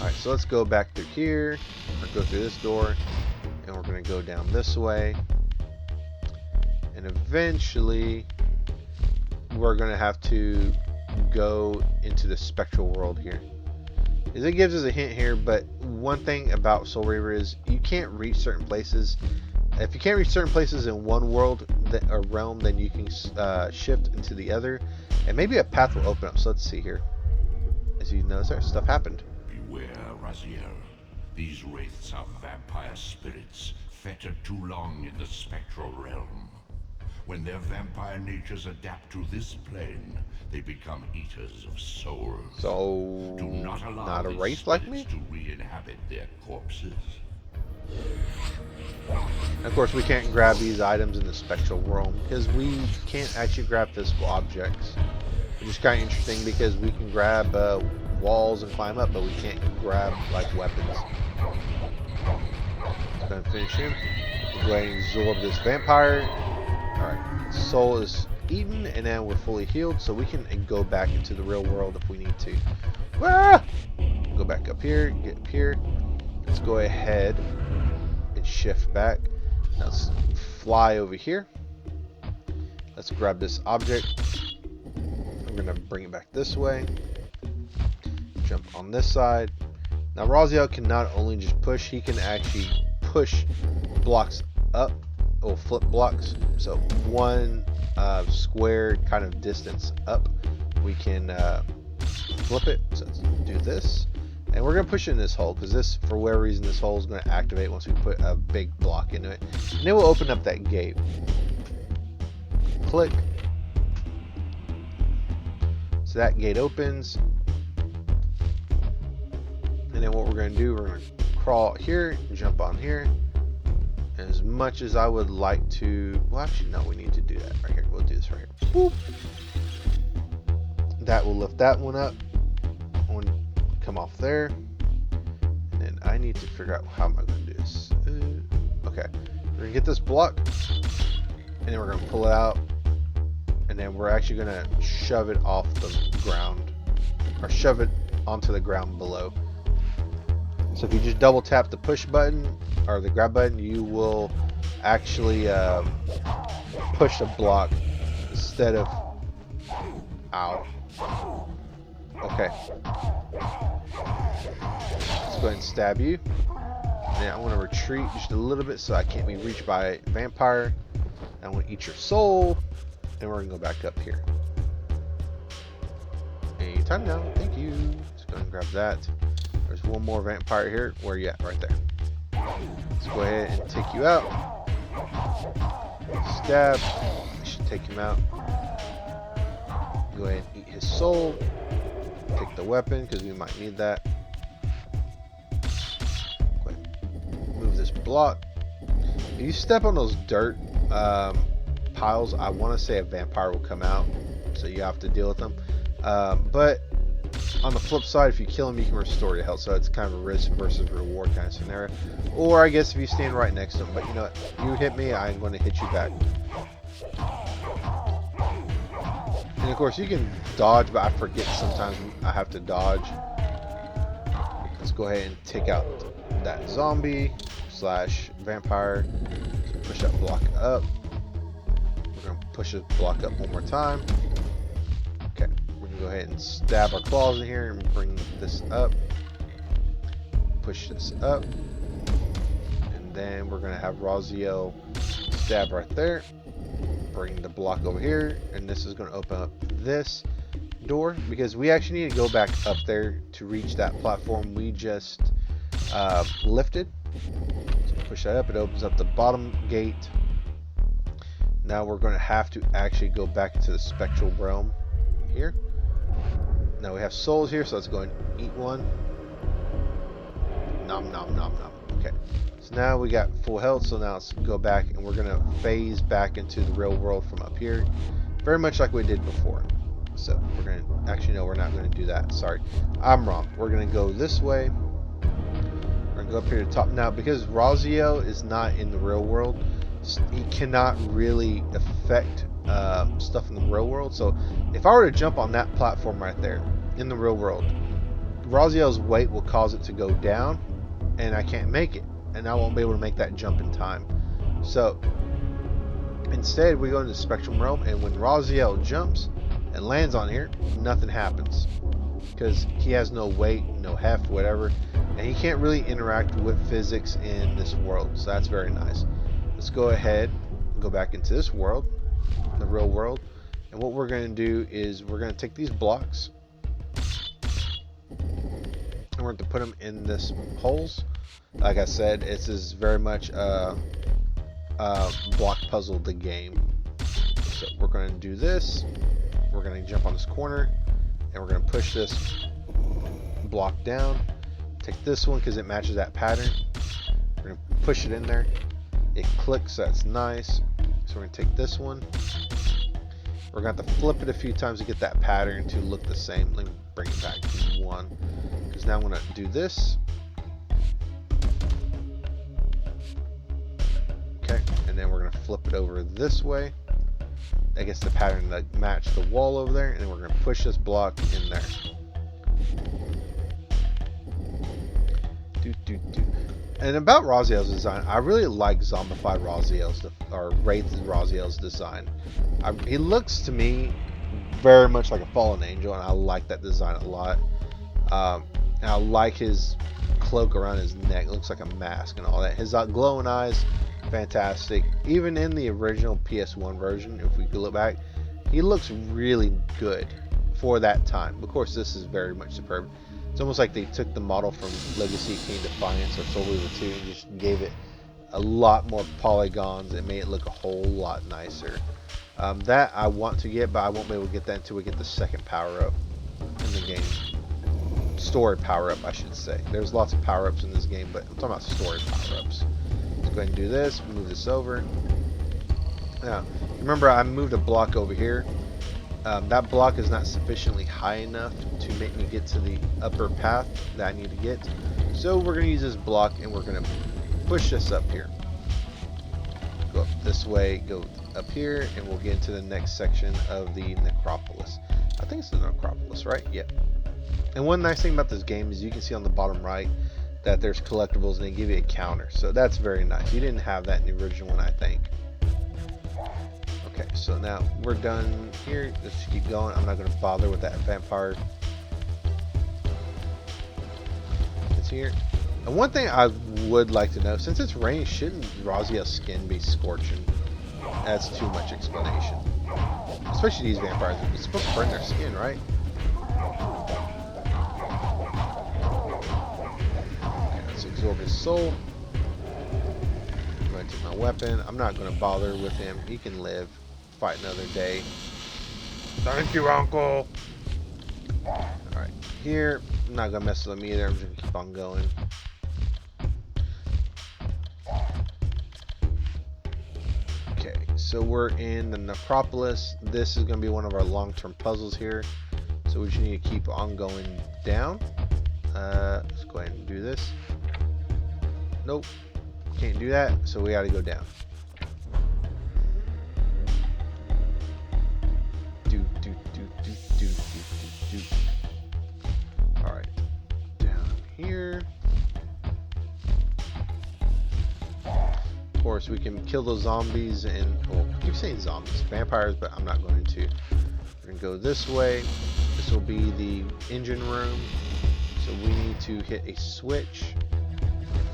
Alright, so let's go back through here, or go through this door, and we're going to go down this way. And eventually, we're going to have to go into the spectral world here. It gives us a hint here, but one thing about Soul Reaver is you can't reach certain places. If you can't reach certain places in one world or realm, then you can shift into the other, and maybe a path will open up. So let's see here. As you notice, there stuff happened. Beware, Raziel. These wraiths are vampire spirits, fettered too long in the spectral realm. When their vampire natures adapt to this plane, they become eaters of souls. So, do not allow not a these wraith like me? to re-inhabit their corpses. Of course, we can't grab these items in the spectral realm because we can't actually grab physical objects. Which is kind of interesting because we can grab walls and climb up, but we can't grab like weapons. Let's go and finish him. Go ahead and absorb this vampire. Alright, soul is eaten, and then we're fully healed, so we can go back into the real world if we need to. Ah! Go back up here, get up here. Let's go ahead and shift back. Now let's fly over here. Let's grab this object. I'm going to bring it back this way. Jump on this side. Now Raziel can not only just push, he can actually push blocks up, or flip blocks. So one square kind of distance up, we can flip it. So let's do this. And we're going to push it in this hole, because this, for whatever reason, this hole is going to activate once we put a big block into it. And it will open up that gate. Click. So that gate opens. And then what we're going to do, we're going to crawl here, jump on here. And as much as I would like to, well actually no, we need to do that right here. We'll do this right here. Boop. That will lift that one up. One come off there. And then I need to figure out how am I going to do this. Okay, we're going to get this block. And then we're going to pull it out. And then we're actually going to shove it off the ground, or shove it onto the ground below. So if you just double tap the push button or the grab button, you will actually push a block instead of, ow. Okay. Let's go ahead and stab you. Now I want to retreat just a little bit so I can't be reached by a vampire. I want to eat your soul. And we're going to go back up here. Anytime now. Thank you. Let's go ahead and grab that. There's one more vampire here. Where you at? Right there. Let's go ahead and take you out. Stab. I should take him out. Go ahead and eat his soul. Take the weapon because we might need that. Go ahead. Move this block. If you step on those dirt piles, I want to say a vampire will come out, so you have to deal with them. But on the flip side, if you kill him, you can restore your health, so it's kind of a risk versus reward kind of scenario. Or I guess if you stand right next to him, but you know what, you hit me, I'm going to hit you back. And of course you can dodge, but I forget sometimes I have to dodge. Let's go ahead and take out that zombie slash vampire. Push that block up. We're going to push this block up one more time. Okay, we're going to go ahead and stab our claws in here and bring this up. Push this up. And then we're going to have Raziel stab right there. Bring the block over here. And this is going to open up this door, because we actually need to go back up there to reach that platform we just lifted. So push that up. It opens up the bottom gate. Now we're going to have to actually go back into the spectral realm here. Now we have souls here, so let's go and eat one. Nom nom nom nom. Okay, so now we got full health, so now let's go back and we're going to phase back into the real world from up here, very much like we did before. So we're going to, actually no, we're not going to do that, sorry, I'm wrong. We're going to go this way. We're going to go up here to the top. Now because Raziel is not in the real world, he cannot really affect stuff in the real world. So if I were to jump on that platform right there in the real world, Raziel's weight will cause it to go down, and I can't make it, and I won't be able to make that jump in time. So instead, we go into the Spectrum Realm, and when Raziel jumps and lands on here, nothing happens because he has no weight, no heft, whatever, and he can't really interact with physics in this world. So that's very nice. Let's go ahead and go back into this world, the real world, and what we're going to do is we're going to take these blocks and we're going to put them in this holes. Like I said, this is very much block puzzle the game. So we're going to do this. We're going to jump on this corner and we're going to push this block down. Take this one because it matches that pattern. We're going to push it in there. It clicks, so that's nice. So we're going to take this one. We're going to have to flip it a few times to get that pattern to look the same. Let me bring it back to one. Because now I'm going to do this. Okay, and then we're going to flip it over this way. That gets the pattern to match the wall over there, and then we're going to push this block in there. And about Raziel's design, I really like zombified Raziel's, or Wraith Raziel's design. He looks to me very much like a fallen angel, and I like that design a lot. And I like his cloak around his neck. It looks like a mask and all that. His glowing eyes, fantastic. Even in the original PS1 version, if we could look back, he looks really good for that time. Of course, this is very much superb. It's almost like they took the model from Legacy Kain Defiance or Soul Reaver 2 and just gave it a lot more polygons and made it look a whole lot nicer. That I want to get, but I won't be able to get that until we get the second power-up in the game. Story power-up, I should say. There's lots of power-ups in this game, but I'm talking about story power-ups. Let's go ahead and do this, move this over. Now, remember I moved a block over here. That block is not sufficiently high enough to make me get to the upper path that I need to get. So we're going to use this block and we're going to push this up here. Go up this way, go up here, and we'll get into the next section of the necropolis. I think it's the necropolis, right? Yep. And one nice thing about this game is you can see on the bottom right that there's collectibles and they give you a counter. So that's very nice. You didn't have that in the original one, I think. Okay, so now we're done here. Let's keep going. I'm not going to bother with that vampire. It's here. And one thing I would like to know, since it's raining, shouldn't Raziel's skin be scorching? That's too much explanation. Especially these vampires. It's supposed to burn their skin, right? Okay, let's absorb his soul. I'm going to take my weapon. I'm not going to bother with him. He can live. Fight another day. Thank you, Uncle. Alright, here. I'm not going to mess with him either. I'm just going to keep on going. Okay, so we're in the necropolis. This is going to be one of our long-term puzzles here. So we just need to keep on going down. Let's go ahead and do this. Nope. Can't do that, so we got to go down. Alright, down here. Of course, we can kill those zombies and, well, I keep saying zombies, vampires, but I'm not going to. We're going to go this way. This will be the engine room. So we need to hit a switch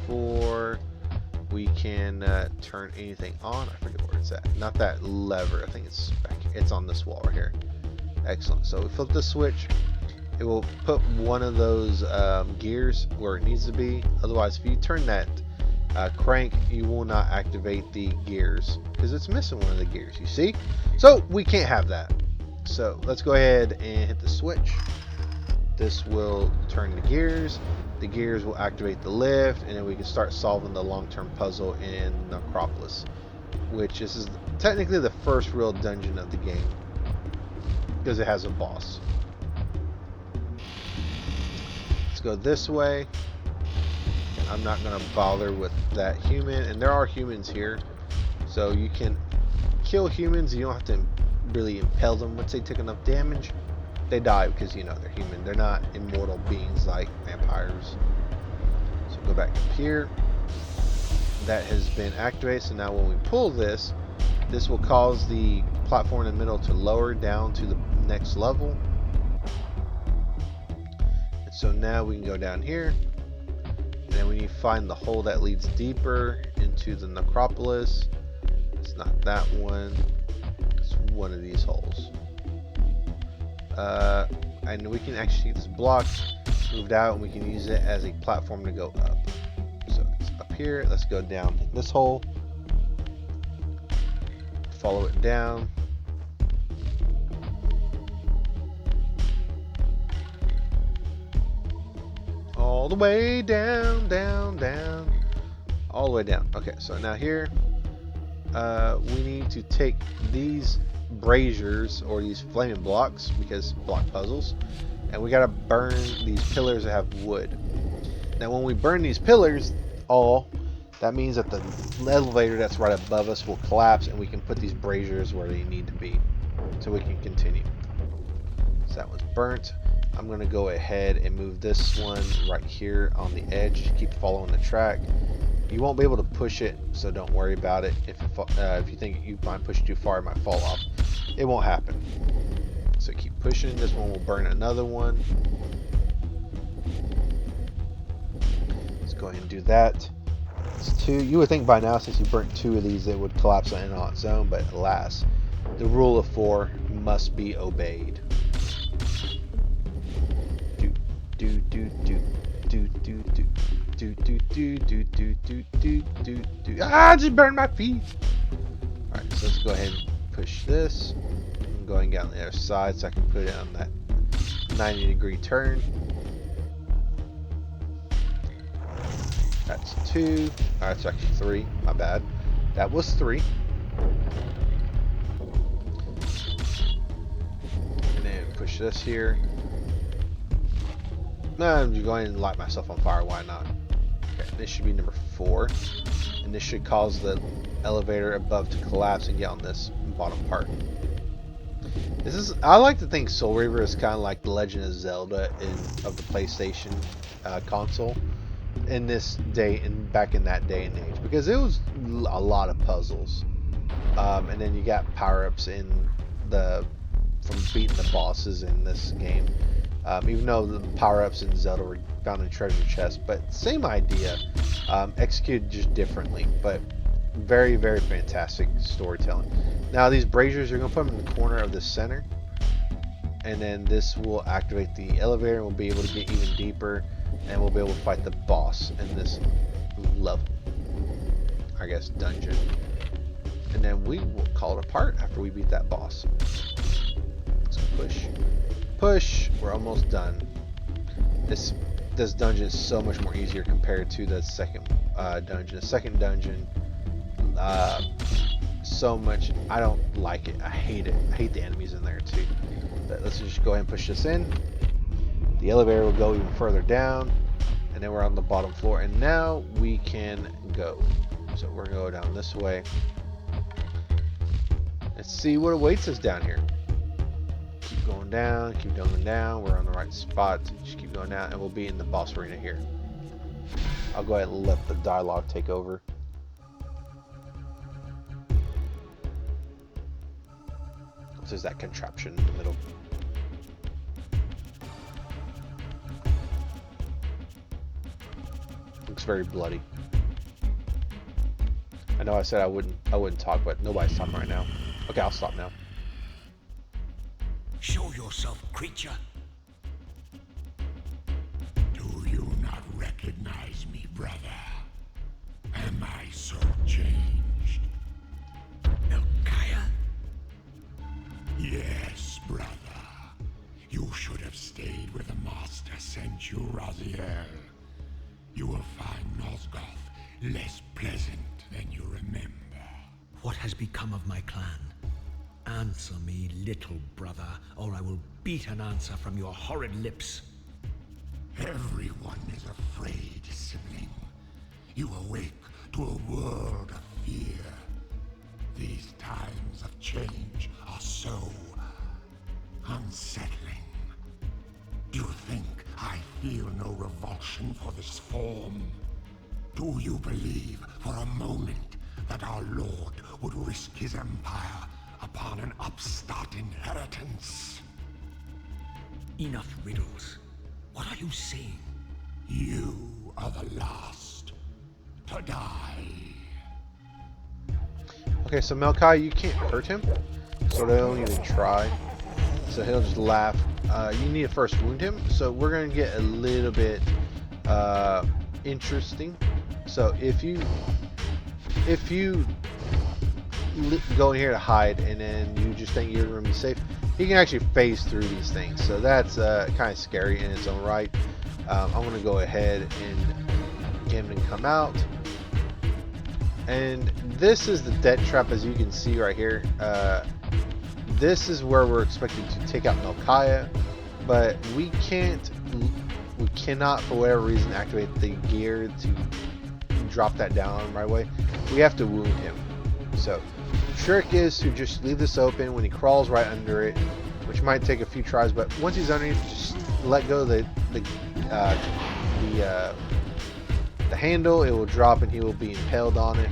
before we can turn anything on. I forget where it's at. Not that lever. I think it's back here. It's on this wall right here. Excellent. So we flip the switch. It will put one of those gears where it needs to be. Otherwise, if you turn that crank, you will not activate the gears because it's missing one of the gears. You see? So we can't have that. So let's go ahead and hit the switch. This will turn the gears. The gears will activate the lift, and then we can start solving the long-term puzzle in Necropolis, which is technically the first real dungeon of the game because it has a boss. Let's go this way. I'm not going to bother with that human, and there are humans here, so you can kill humans. You don't have to really impale them once they take enough damage. they die because, you know, they're human. They're not immortal beings like vampires. So go back up here. That has been activated. So now when we pull this, this will cause the platform in the middle to lower down to the next level. And so now we can go down here. And then we need to find the hole that leads deeper into the necropolis. It's not that one. It's one of these holes. And we can actually get this block moved out, and we can use it as a platform to go up. So it's up here. Let's go down in this hole. Follow it down. All the way down, down, down. All the way down. Okay, so now here, we need to take these braziers, or these flaming blocks, because block puzzles, and we gotta burn these pillars that have wood. Now when we burn these pillars that means that the elevator that's right above us will collapse, and we can put these braziers where they need to be so we can continue. So that one's burnt. I'm going to go ahead and move this one right here on the edge. Keep following the track. You won't be able to push it, so don't worry about it. If you think you might push it too far, it might fall off. It won't happen. So keep pushing. This one will burn another one. Let's go ahead and do that. It's 2. You would think by now, since you burnt 2 of these, it would collapse in on its own, but alas, the rule of 4 must be obeyed. Ah, I just burned my feet. Alright, so let's go ahead and push this. I'm going down the other side so I can put it on that 90-degree turn. That's 2. Alright, it's actually 3. My bad. That was 3. And then push this here. No, I'm just going to light myself on fire. Why not? Okay, this should be number 4. And this should cause the elevator above to collapse and get on this bottom part. I like to think Soul Reaver is kind of like the Legend of Zelda of the PlayStation console in this day and back in that day and age, because it was a lot of puzzles. And then you got power-ups from beating the bosses in this game. Even though the power-ups in Zelda were found in treasure chests, but same idea, executed just differently, but very, very fantastic storytelling. Now these braziers, you're going to put them in the corner of the center, and then this will activate the elevator, and we'll be able to get even deeper, and we'll be able to fight the boss in this level, I guess, dungeon. And then we will call it apart after we beat that boss. Let's push. We're almost done. This dungeon is so much more easier compared to the second dungeon. The second dungeon, so much. I don't like it. I hate it. I hate the enemies in there too. But let's just go ahead and push this in. The elevator will go even further down, and then we're on the bottom floor. And now we can go. So we're gonna go down this way. Let's see what awaits us down here. Keep going down. We're on the right spot. Just keep going down, and we'll be in the boss arena here. I'll go ahead and let the dialogue take over. There's that contraption in the middle. Looks very bloody. I know I said I wouldn't talk, but nobody's talking right now. Okay, I'll stop now. Show yourself, creature. Do you not recognize me, brother? Am I so changed? Melchiah? Yes, brother. You should have stayed where the Master sent you, Raziel. You will find Nosgoth less pleasant than you remember. What has become of my clan? Answer me, little brother, or I will beat an answer from your horrid lips. Everyone is afraid, sibling. You awake to a world of fear. These times of change are so unsettling. this form? Do you believe for a moment that our Lord would risk his empire upon an upstart inheritance? Enough riddles. What are you saying? You are the last to die. Okay, so Melchiah, you can't hurt him, so they don't even try. So he'll just laugh. You need to first wound him, so we're gonna get a little bit interesting. So if you go in here to hide and then you just think you're gonna be safe, he can actually phase through these things. So that's kind of scary in its own right. I'm gonna go ahead and get him to come out. And this is the debt trap, as you can see right here. This is where we're expected to take out Melchiah, but we cannot for whatever reason activate the gear to drop that down right away. We have to wound him. So the trick is to just leave this open when he crawls right under it, which might take a few tries, but once he's underneath, just let go of the handle. It will drop and he will be impaled on it.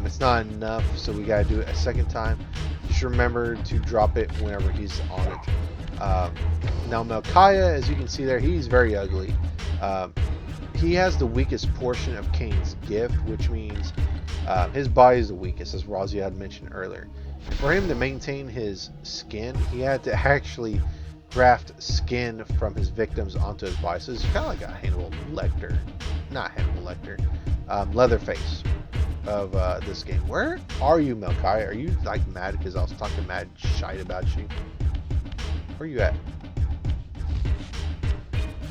It's not enough, so we gotta do it a second time. Just remember to drop it whenever he's on it. Now Melchiah, as you can see there, he's very ugly. He has the weakest portion of Kain's gift, which means his body is the weakest, as Raziel had mentioned earlier. For him to maintain his skin, he had to actually graft skin from his victims onto his body. So it's kind of like a Hannibal Lecter, not Hannibal Lecter, Leatherface of this game. Where are you, Melchiah? Are you like mad because I was talking mad shite about you? Where are you at?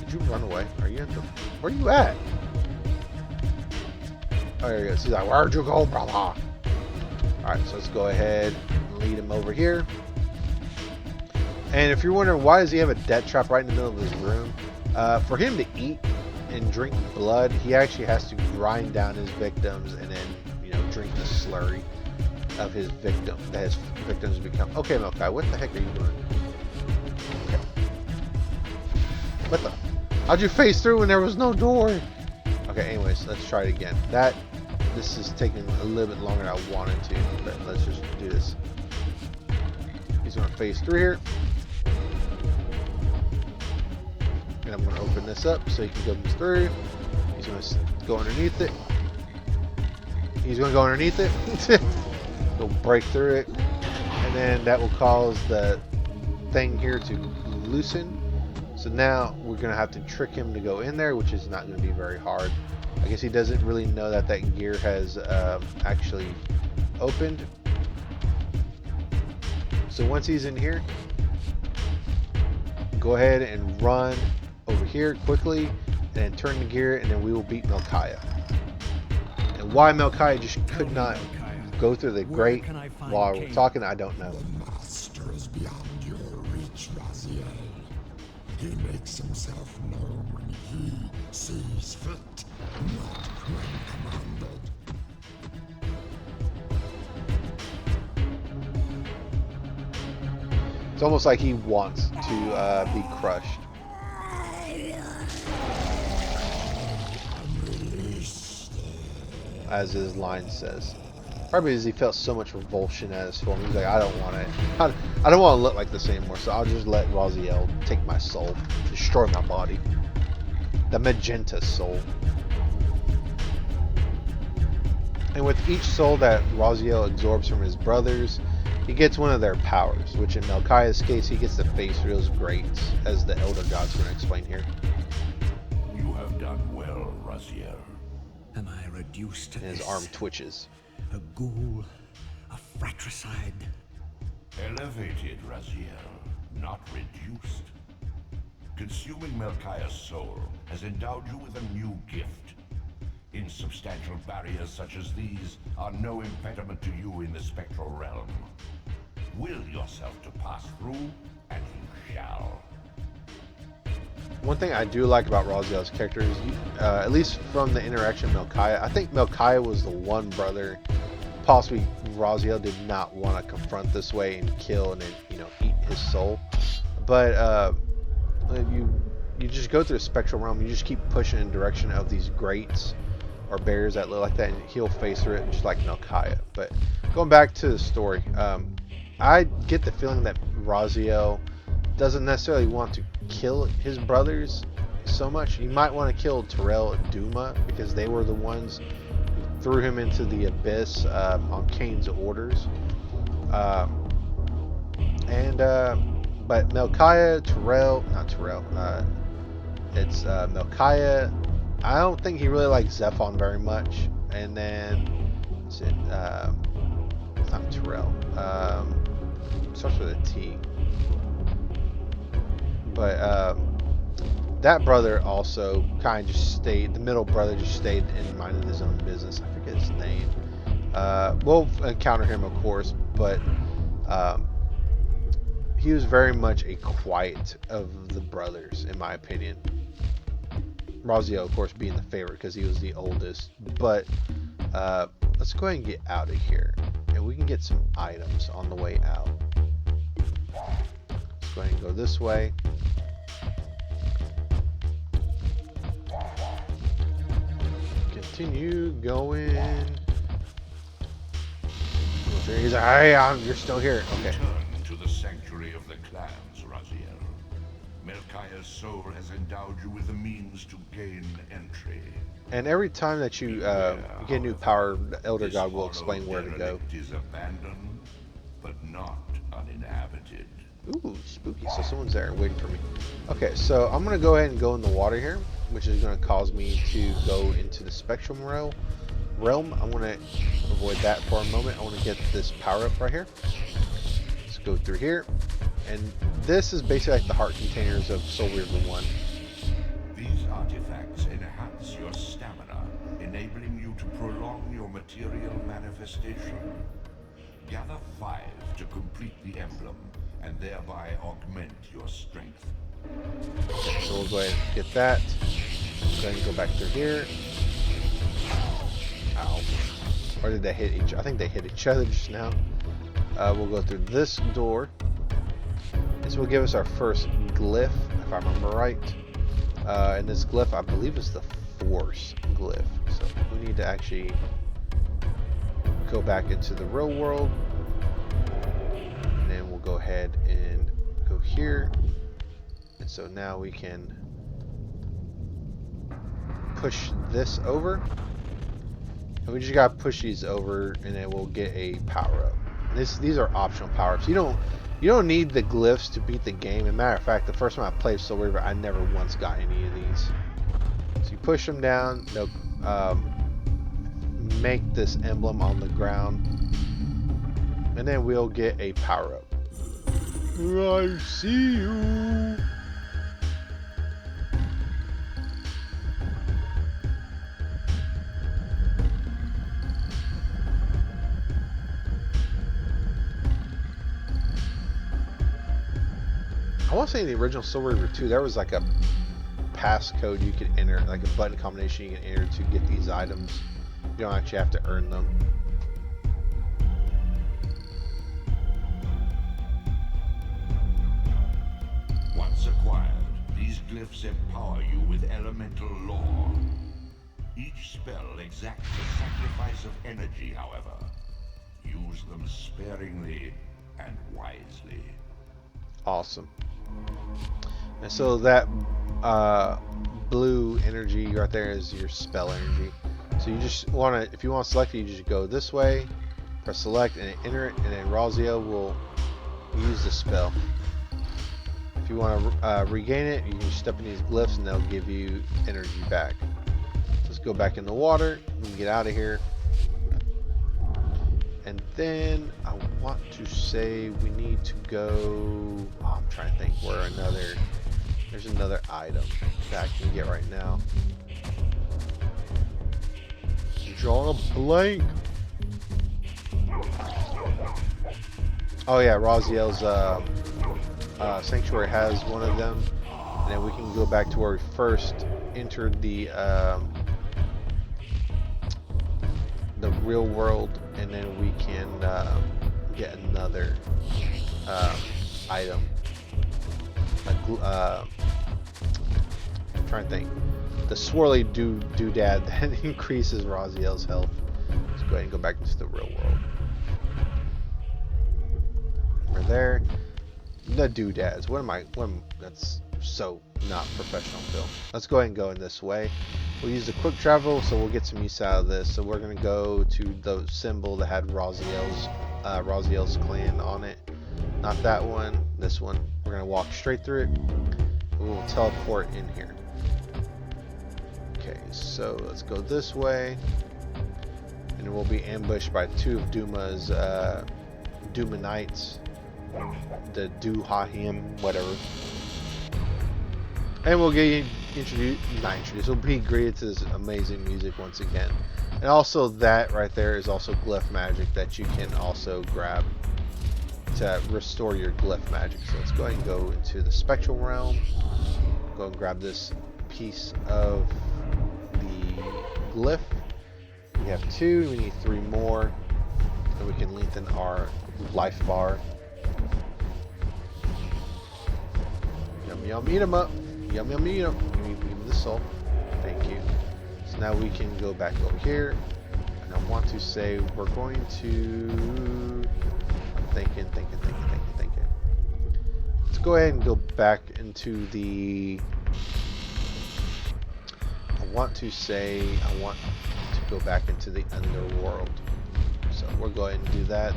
Did you run away? Are you at the... Where are you at? Oh, there he goes. He's like, where'd you go, brother? Alright, so let's go ahead and lead him over here. And if you're wondering why does he have a death trap right in the middle of his room, for him to eat and drink blood, he actually has to grind down his victims and then, you know, drink the slurry of his victim that his victims become. Okay, Melchiah, what the heck are you doing? Okay. What the? How'd you phase through when there was no door? Okay, anyways, let's try it again. This is taking a little bit longer than I wanted to, but let's just do this. He's gonna phase through here. And I'm gonna open this up so he can come through. He's gonna go underneath it. He's gonna go underneath it. He'll break through it. And then that will cause the thing here to loosen. So now we're going to have to trick him to go in there, which is not going to be very hard. I guess he doesn't really know that that gear has actually opened. So once he's in here, go ahead and run over here quickly and then turn the gear, and then we will beat Melchiah. And why Melchiah just could not go through the grate while we're talking, I don't know. The master is beyond your reach, Raziel. He makes himself known when he sees fit, not when commanded. It's almost like he wants to be crushed. As his line says. Probably because he felt so much revulsion at his form. He's like, I don't want it. I don't want to look like this anymore, so I'll just let Raziel take my soul, destroy my body. The magenta soul. And with each soul that Raziel absorbs from his brothers, he gets one of their powers, which in Melchiah's case, he gets to face through those grates, as the Elder God's going to explain here. You have done well, Raziel. Am I reduced to And his this? arm twitches. A ghoul, a fratricide. Elevated, Raziel, not reduced. Consuming Melchiah's soul has endowed you with a new gift. Insubstantial barriers such as these are no impediment to you in the spectral realm. Will yourself to pass through, and you shall. One thing I do like about Raziel's character is, at least from the interaction with Melchiah, I think Melchiah was the one brother, possibly Raziel did not want to confront this way and kill and then, you know, eat his soul. But you just go through the spectral realm. You just keep pushing in the direction of these grates or barriers that look like that, and he'll face through it just like Melchiah. But going back to the story, I get the feeling that Raziel doesn't necessarily want to kill his brothers so much. He might want to kill Terrell and Duma because they were the ones who threw him into the abyss on Kain's orders. But Melchiah, it's Melchiah. I don't think he really likes Zephon very much. And then, it's not Terrell. Starts with a T. But that brother also kind of just stayed, the middle brother just stayed in minding his own business. I forget his name. We'll encounter him, of course, but he was very much a quiet of the brothers, in my opinion. Raziel, of course, being the favorite because he was the oldest. But let's go ahead and get out of here, and we can get some items on the way out. Let's go ahead and go this way. Continue going. He's like, hey, you're still here. Okay. Return to the sanctuary of the clans, Raziel. Melchiah's soul has endowed you with the means to gain entry. And every time that you get a new power, the Elder God will explain where to go. It is abandoned, but not uninhabited. Ooh, spooky. So someone's there waiting for me. Okay, so I'm going to go ahead and go in the water here, which is going to cause me to go into the Spectrum realm. I'm going to avoid that for a moment. I want to get this power up right here. Let's go through here. And this is basically like the heart containers of Soul Reaver 1. These artifacts enhance your stamina, enabling you to prolong your material manifestation. Gather 5 to complete the emblem, and thereby augment your strength. Okay, so we'll go ahead and get that. Go ahead and go back through here. Ow. Or did they hit each other? I think they hit each other just now. We'll go through this door. This will give us our first glyph, if I remember right. And this glyph, I believe, is the Force glyph. So we need to actually go back into the real world. And then we'll go ahead and go here. And so now we can push this over. And we just gotta push these over, and then we'll get a power up. These are optional power ups. You don't need the glyphs to beat the game. As a matter of fact, the first time I played Soul Reaver, I never once got any of these. So you push them down, they'll make this emblem on the ground, and then we'll get a power up. I see you. I want to say in the original Soul Reaver 2, there was like a passcode you could enter, like a button combination you can enter to get these items. You don't actually have to earn them. Once acquired, these glyphs empower you with elemental law. Each spell exacts a sacrifice of energy, however. Use them sparingly and wisely. Awesome. And so that blue energy right there is your spell energy. So you just want to, if you want to select it, you just go this way, press select, and enter it, and then Raziel will use the spell. If you want to regain it, you can step in these glyphs, and they'll give you energy back. Let's go back in the water. We can get out of here. And then I want to say we need to go. Oh, I'm trying to think where there's another item that I can get right now. Draw a blank. Oh yeah, Raziel's sanctuary has one of them, and then we can go back to where we first entered the real world, and then we can get another item. trying to think. The swirly doodad that increases Raziel's health. Let's go ahead and go back into the real world. We're there. The doodads. That's so not professional film. Let's go ahead and go in this way. We'll use the quick travel, so we'll get some use out of this. So we're gonna go to the symbol that had Raziel's clan on it. Not that one. This one. We're gonna walk straight through it. We'll teleport in here. Okay, so let's go this way, and we'll be ambushed by two of Duma's Duma Knights, the Duhahim, whatever. And we'll get we'll be greeted to this amazing music once again. And also that right there is also glyph magic that you can also grab to restore your glyph magic. So let's go ahead and go into the spectral realm. Go and grab this piece of the glyph. We have 2, we need 3 more. And we can lengthen our life bar. Yum yum, eat 'em up. Yum yum, eat 'em. Give me the soul. Thank you. So now we can go back over here. And I want to say we're going to... I'm thinking. Let's go ahead and go back into the... I want to go back into the underworld. So we're going to do that,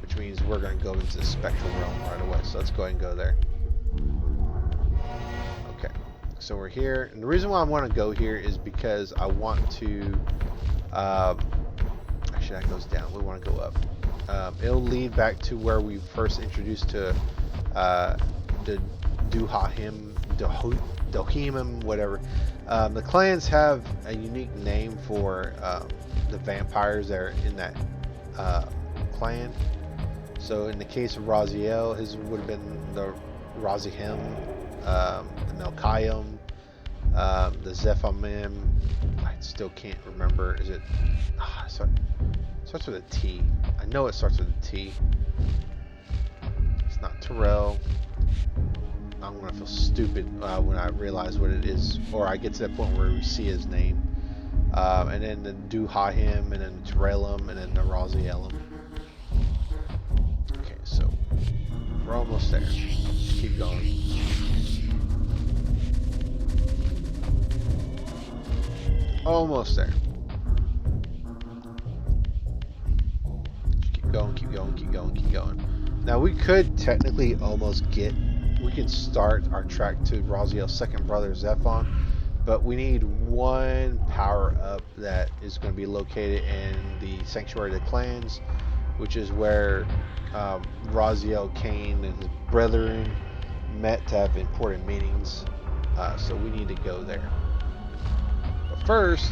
which means we're going to go into the spectral realm right away. So let's go ahead and go there. Okay, so we're here, and the reason why I want to go here is because I want to actually that goes down. We want to go up. It'll lead back to where we first introduced to the Dohimim, whatever. The clans have a unique name for the vampires that are in that clan. So in the case of Raziel, his would have been the Razihim, the Melchiah, the Zephimim. I still can't remember. Is it? Starts with a T. I know it starts with a T. It's not Terrell. I'm gonna feel stupid when I realize what it is, or I get to that point where we see his name. And then the Duhahim, and then the Terrellum, and then the Razielim. Okay, so we're almost there. Just keep going. Almost there. Just keep going. Now we could technically we can start our track to Raziel's second brother, Zephon, but we need one power up that is going to be located in the Sanctuary of the Clans, which is where Raziel, Kain, and his brethren met to have important meetings. So we need to go there. But first,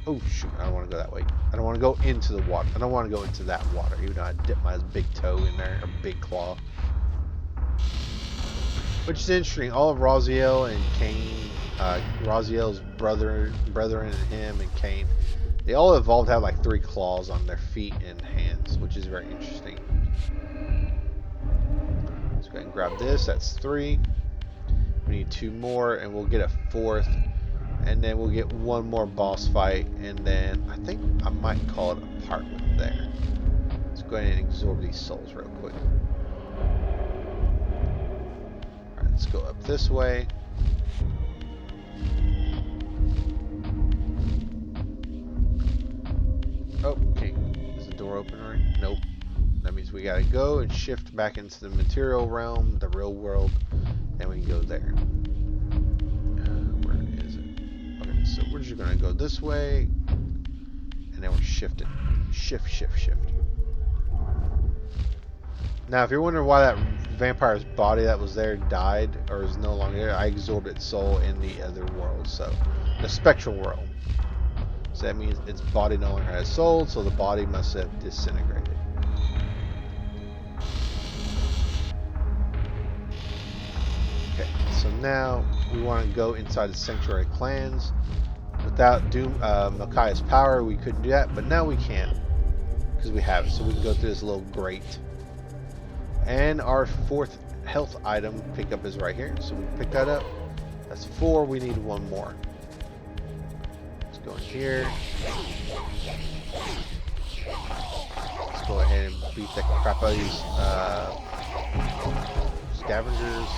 oh shoot, I don't want to go that way. I don't want to go into the water. I don't want to go into that water, even though I dipped my big toe in there, or big claw. Which is interesting. All of Raziel and Kain, Raziel's brethren and him and Kain, they all evolved to have like 3 claws on their feet and hands, which is very interesting. Let's go ahead and grab this. That's 3. We need 2 more, and we'll get a 4th, and then we'll get 1 more boss fight, and then I think I might call it a part with there. Let's go ahead and absorb these souls real quick. Alright, let's go up this way. Oh, okay. Is the door open already? Nope. That means we gotta go and shift back into the material realm, the real world, and we can go there. Where is it? Okay, so we're just gonna go this way, and then we're shifting. Shift. Now, if you're wondering why that vampire's body that was there died, or is no longer there, I absorbed its soul in the other world, so the spectral world. So that means its body no longer has soul, so the body must have disintegrated. Okay, so now we want to go inside the Sanctuary Clans. Without Melchiah's power, we couldn't do that, but now we can, because we have it. So we can go through this little grate. And our 4th health item pickup is right here, so we pick that up. That's 4. We need 1 more. Let's go in here. Let's go ahead and beat the crap out of these scavengers.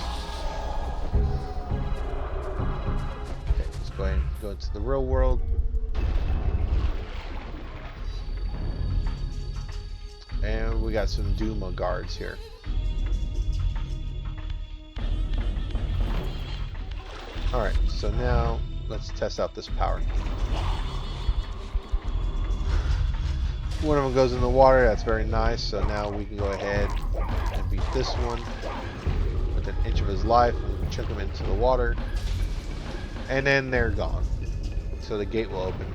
Okay, let's go ahead and go into the real world. And we got some Duma guards here. Alright, so now let's test out this power. One of them goes in the water, that's very nice. So now we can go ahead and beat this one with an inch of his life and chuck him into the water. And then they're gone. So the gate will open.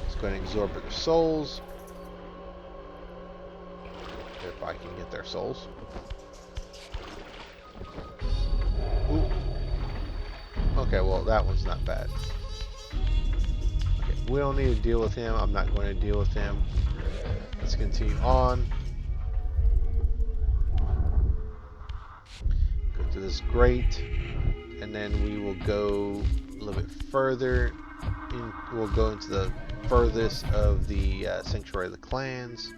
Let's go ahead and absorb their souls. If I can get their souls. Ooh. Okay, well that one's not bad. Okay, we don't need to deal with him. I'm not going to deal with him. Let's continue on. Go to this grate, and then we will go a little bit further. We'll go into the furthest of the Sanctuary of the Clans.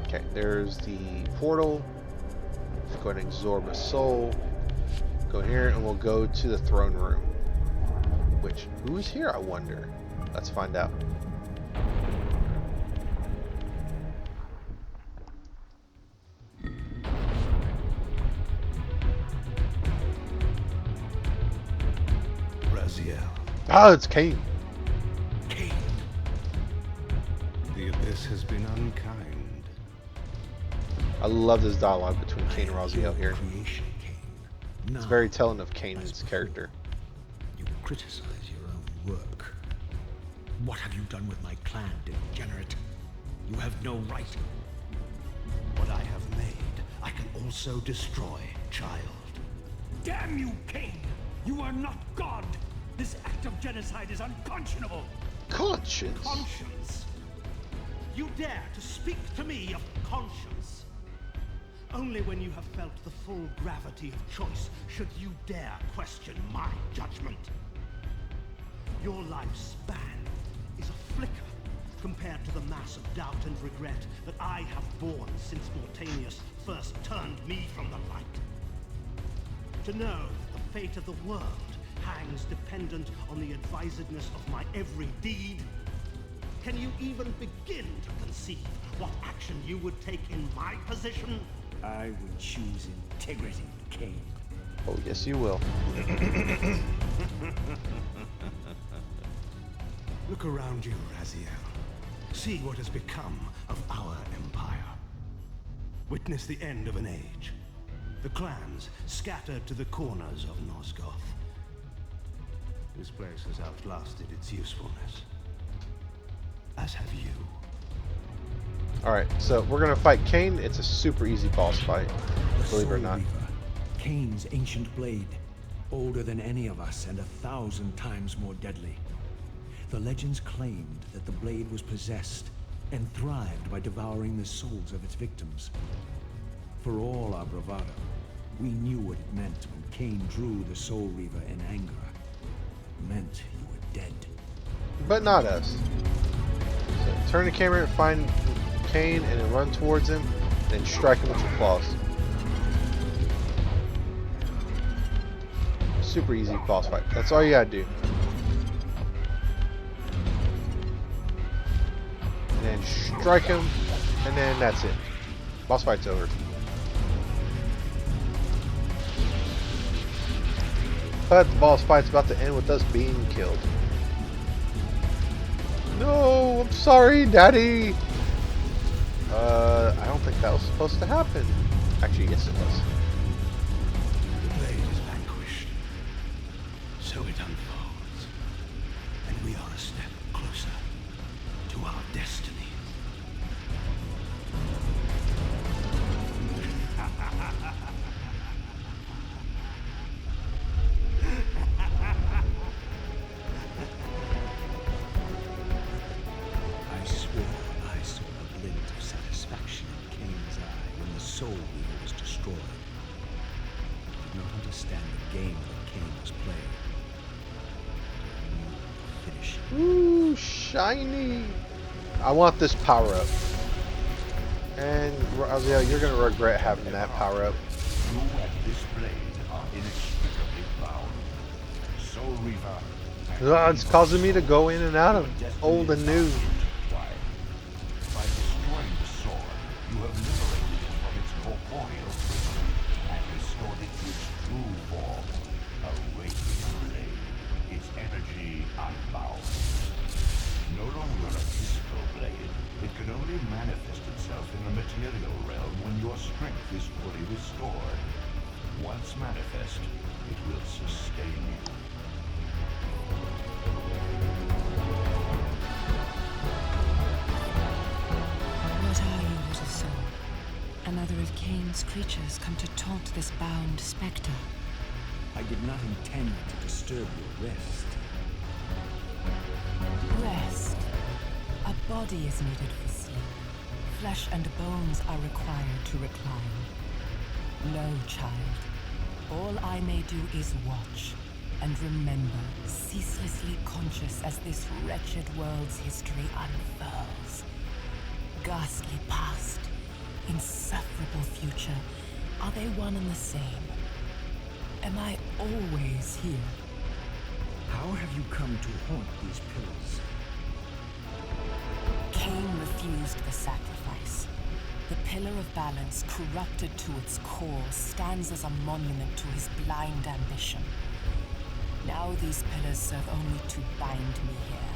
Okay, there's the portal. Let's go ahead and absorb a soul. Go here and we'll go to the throne room. Which, who is here, I wonder? Let's find out. Raziel. Oh, it's Kain. Kain. The abyss has been unkind. I love this dialogue between Kain and Raziel here. Creation, Kain. It's Now, very telling of Kain's character. you criticize your own work. What have you done with my clan, degenerate? You have no right. What I have made, I can also destroy, child. Damn you, Kain! You are not God! This act of genocide is unconscionable! Conscience? Conscience? You dare to speak to me of conscience? Only when you have felt the full gravity of choice should you dare question my judgment. Your lifespan is a flicker compared to the mass of doubt and regret that I have borne since Mortanius first turned me from the light. To know the fate of the world hangs dependent on the advisedness of my every deed. Can you even begin to conceive what action you would take in my position? I would choose integrity, Kain. Oh, yes, you will. Look around you, Raziel. See what has become of our empire. Witness the end of an age. The clans scattered to the corners of Nosgoth. This place has outlasted its usefulness. As have you. Alright, so we're gonna fight Kain. It's a super easy boss fight, The believe it or Soul not. Reaver, Kain's ancient blade, older than any of us and 1,000 times more deadly. The legends claimed that the blade was possessed and thrived by devouring the souls of its victims. For all our bravado, we knew what it meant when Kain drew the Soul Reaver in anger. It meant you were dead. But not us. So turn the camera and find Kain and then run towards him, then strike him with your claws. Super easy boss fight. That's all you gotta do. And then strike him, and then that's it. Boss fight's over. But the boss fight's about to end with us being killed. No, I'm sorry, Daddy. I don't think that was supposed to happen. Actually, yes, it was. The blade is vanquished. So it unfolds. And we are a step closer to our destiny. I swore I saw a glint of satisfaction in Kain's eye when the Soul Reaver was shiny. I want this power up. And Raziel, you're gonna regret having that power up. You and this blade are inextricably bound. Soul Reaver. It's causing me to go in and out of old and new. By destroying the sword, you have liberated it from its corporeal prison and restored it to its true form, a radiant blade, its energy unbound. No longer a physical blade, it can only manifest itself in the material realm when your strength is fully restored. Once manifest, it will sustain you. What are you, little soul? Another of Kain's creatures come to taunt this bound spectre. I did not intend to disturb your rest. Rest. A body is needed for sleep. Flesh and bones are required to recline. No, child. All I may do is watch and remember, ceaselessly conscious as this wretched world's history unfurls. Ghastly past, insufferable future, are they one and the same? Am I always here? How have you come to haunt these pillars? Kain refused the sacrifice. The pillar of balance, corrupted to its core, stands as a monument to his blind ambition. Now these pillars serve only to bind me here,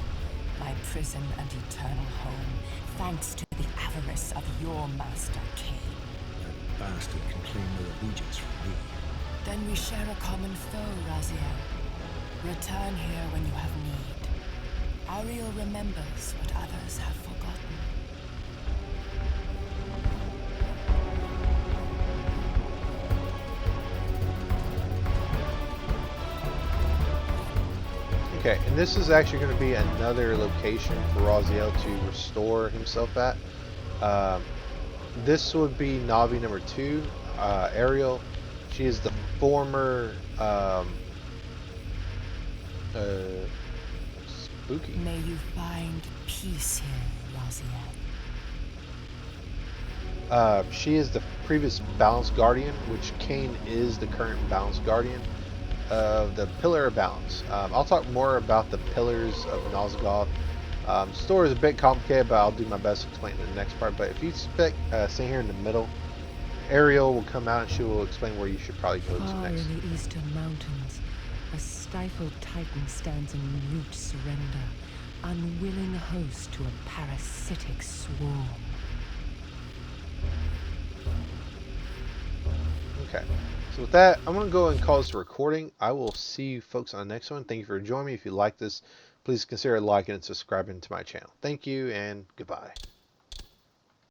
my prison and eternal home, thanks to the avarice of your master, Kain. That bastard can claim no allegiance from me. Then we share a common foe, Raziel. Return here when you have need. Ariel remembers what others have forgotten. Okay, and this is actually going to be another location for Raziel to restore himself at. This would be Navi number 2, Ariel. She is the former Spooky. May you find peace here, Raziel. She is the previous Balance Guardian, which Kain is the current Balance Guardian of the Pillar of Balance. I'll talk more about the Pillars of Nosgoth. The story is a bit complicated, but I'll do my best to explain it in the next part. But if you stay here in the middle, Ariel will come out and she will explain where you should probably go to Far next. in the eastern mountains, a stifled titan stands in mute surrender, unwilling host to a parasitic swarm. Okay, so with that, I'm going to go and call this a recording. I will see you folks on the next one. Thank you for joining me. If you like this, please consider liking and subscribing to my channel. Thank you, and goodbye.